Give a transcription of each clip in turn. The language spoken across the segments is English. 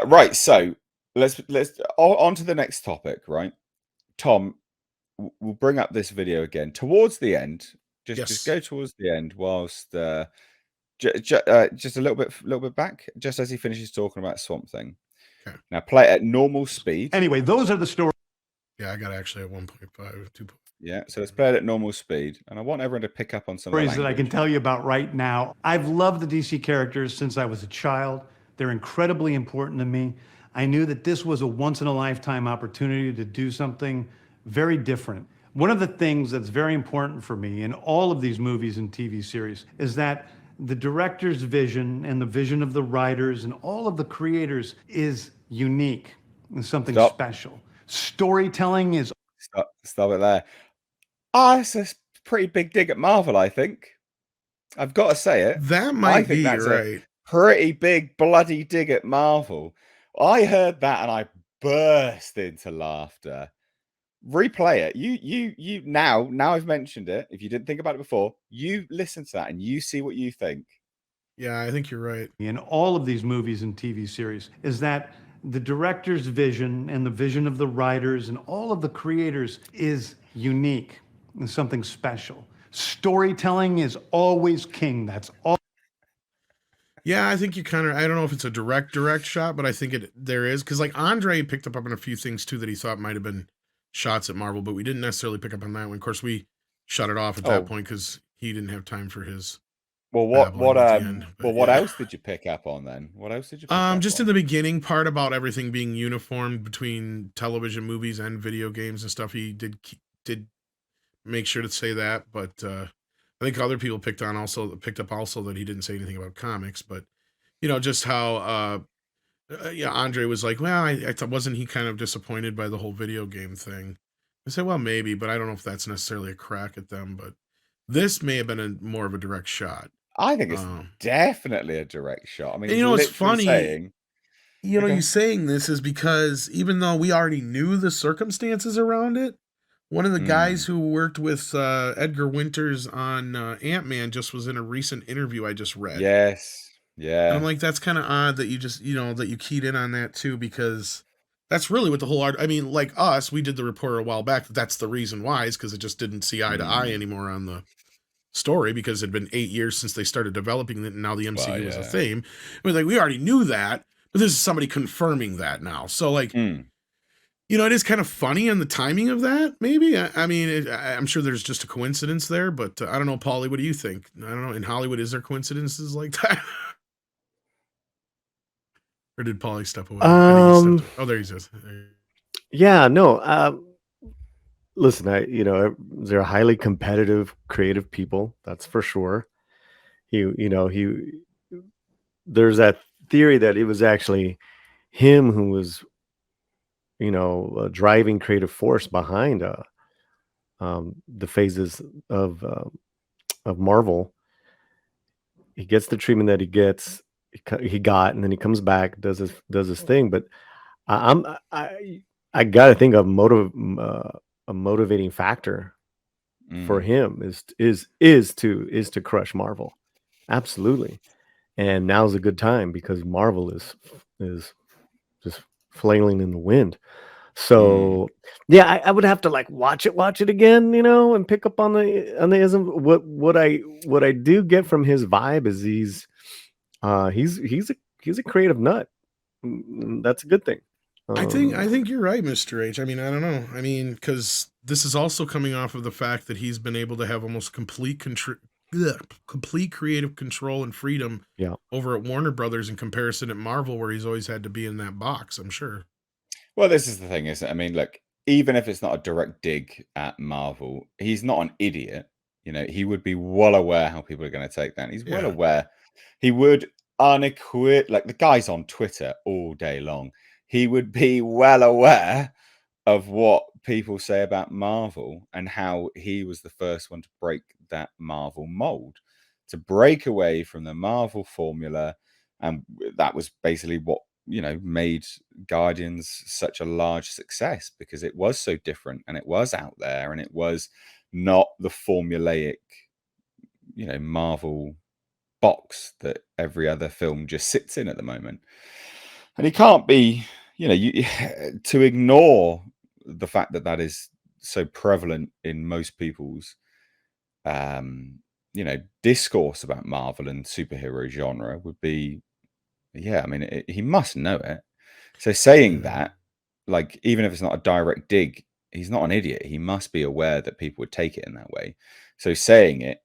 Right. So let's on to the next topic. Right, Tom. We'll bring up this video again towards the end. Just Yes. go towards the end whilst just a little bit back, just as he finishes talking about Swamp Thing. Okay. Now play it at normal speed. Anyway, those are the stories. Yeah, I got actually at 1.5, 2. Yeah, so let's play it at normal speed, and I want everyone to pick up on some of the That I can language. tell you about right now. I've loved the DC characters since I was a child. They're incredibly important to me. I knew that this was a once-in-a-lifetime opportunity to do something very different. One of the things that's very important for me in all of these movies and TV series is that the director's vision and the vision of the writers and all of the creators is unique and something Stop. special. Storytelling is... Stop it there. It's a pretty big dig at Marvel, I think. I've got to say it. That might be that's right. A pretty big bloody dig at Marvel. I heard that and I burst into laughter. Replay it. You now I've mentioned it. If you didn't think about it before, you listen to that and you see what you think. Yeah, I think you're right. In all of these movies and TV series is that the director's vision and the vision of the writers and all of the creators is unique and something special. Storytelling is always king. That's all. Yeah, I think you kind of, I don't know if it's a direct shot, but I think there is. Because like Andre picked up on a few things too that he thought might have been shots at Marvel, but we didn't necessarily pick up on that one. Of course, we shut it off at that point because he didn't have time for his. Well, what else did you pick up on then? What else did you pick up just on? in the beginning part about everything being uniformed between television, movies, and video games and stuff. He did make sure to say that, but I think other people picked up also that he didn't say anything about comics, but just how Andre was like, well, I thought, wasn't he kind of disappointed by the whole video game thing? I said, well, maybe, but I don't know if that's necessarily a crack at them, but this may have been more of a direct shot. I think it's definitely a direct shot. I mean, it's funny. You saying this is because even though we already knew the circumstances around it, one of the guys who worked with Edgar Winters on Ant-Man just was in a recent interview I just read. Yes. Yeah. And I'm like, that's kind of odd that you just, that you keyed in on that too, because that's really what the whole art. I mean, like us, we did the report a while back. That's the reason why, is because it just didn't see eye to eye anymore on the story, because it had been 8 years since they started developing it, and now the MCU was a theme. I mean, like, we already knew that, but this is somebody confirming that now. So like, it is kind of funny on the timing of that, maybe. I mean, I'm sure there's just a coincidence there, but I don't know, Paulie, what do you think? I don't know, in Hollywood, is there coincidences like that? Or did Paulie step away? Oh, there he is. Yeah, no. Listen, they're highly competitive, creative people. That's for sure. There's that theory that it was actually him who was, a driving creative force behind the phases of Marvel. He gets the treatment that he got, and then he comes back, does his thing. But I gotta think of a motivating factor for him is to crush Marvel. Absolutely. And now's a good time because Marvel is just flailing in the wind. So yeah, I would have to like watch it again, and pick up on the ism. What I do get from his vibe is he's a creative nut. That's a good thing. I think you're right, Mr. H. I mean, I don't know. I mean, because this is also coming off of the fact that he's been able to have almost complete creative control and freedom over at Warner Brothers in comparison at Marvel, where he's always had to be in that box, I'm sure. Well, this is the thing, isn't it? I mean, look, even if it's not a direct dig at Marvel, he's not an idiot. He would be well aware how people are going to take that. He's well aware. He would unequivocally, like the guy's on Twitter all day long. He would be well aware of what people say about Marvel and how he was the first one to break that Marvel mold, to break away from the Marvel formula. And that was basically what, made Guardians such a large success, because it was so different and it was out there and it was not the formulaic, Marvel box that every other film just sits in at the moment. And he can't be, to ignore the fact that that is so prevalent in most people's, discourse about Marvel and superhero genre would be, he must know it. So saying that, like, even if it's not a direct dig, he's not an idiot. He must be aware that people would take it in that way. So saying it,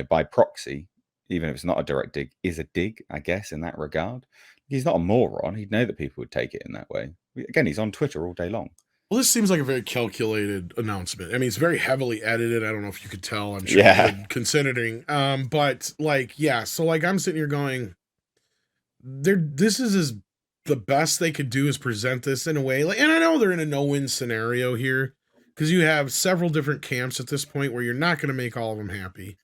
by proxy, even if it's not a direct dig, is a dig, I guess, in that regard. He's not a moron. He'd know that people would take it in that way. Again, he's on Twitter all day long. Well, this seems like a very calculated announcement. I mean, it's very heavily edited. I don't know if you could tell. I'm sure you could, considering. But like, yeah. So like, I'm sitting here going, this is the best they could do is present this in a way. Like, and I know they're in a no-win scenario here because you have several different camps at this point where you're not going to make all of them happy.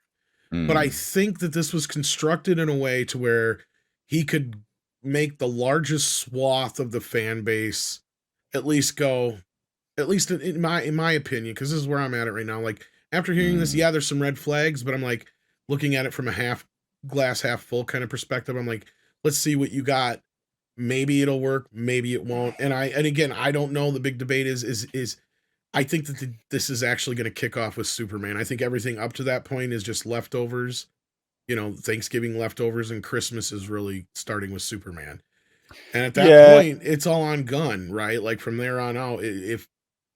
But I think that this was constructed in a way to where he could make the largest swath of the fan base at least go, at least in my opinion, because this is where I'm at it right now. Like, after hearing this, yeah, there's some red flags, but I'm like looking at it from a half glass, half full kind of perspective. I'm like, let's see what you got. Maybe it'll work, maybe it won't. And again, I don't know. The big debate is I think that this is actually going to kick off with Superman. I think everything up to that point is just leftovers, Thanksgiving leftovers, and Christmas is really starting with Superman. And at that point, it's all on Gunn, right? Like from there on out, if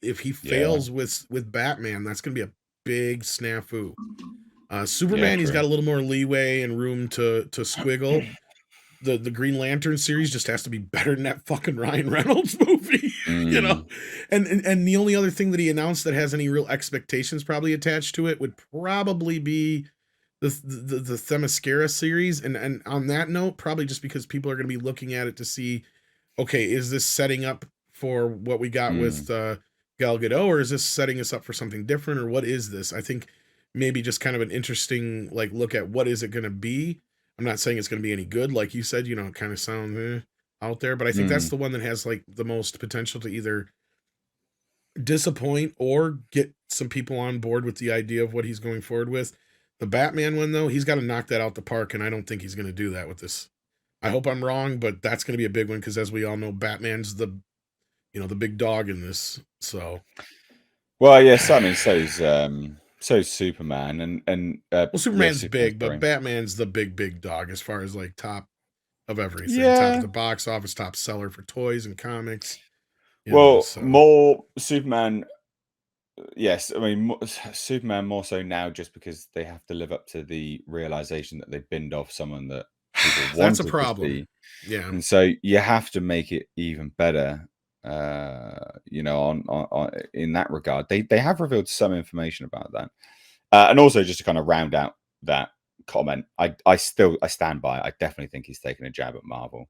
he fails with Batman, that's going to be a big snafu. Superman, he's got a little more leeway and room to squiggle. The Green Lantern series just has to be better than that fucking Ryan Reynolds movie, And the only other thing that he announced that has any real expectations probably attached to it would probably be the Themyscira series. And on that note, probably just because people are going to be looking at it to see, okay, is this setting up for what we got with Gal Gadot, or is this setting us up for something different, or what is this? I think maybe just kind of an interesting look at what is it going to be. I'm not saying it's going to be any good, like you said, it kind of sounds out there, but I think that's the one that has the most potential to either disappoint or get some people on board with the idea of what he's going forward with. The Batman one, though, he's got to knock that out the park, and I don't think he's going to do that with this. I hope I'm wrong, but that's going to be a big one because, as we all know, Batman's the big dog in this. So, well, yes, I mean, so's Superman, and Superman's big, but Batman's the big dog as far as top of everything. Yeah. Top of the box office, top seller for toys and comics. More Superman. Yes, I mean Superman more so now just because they have to live up to the realization that they've binned off someone that people wanted. That's a problem. To see. Yeah, and so you have to make it even better. On in that regard, they have revealed some information about that, and also just to kind of round out that comment, I stand by. I definitely think he's taken a jab at Marvel.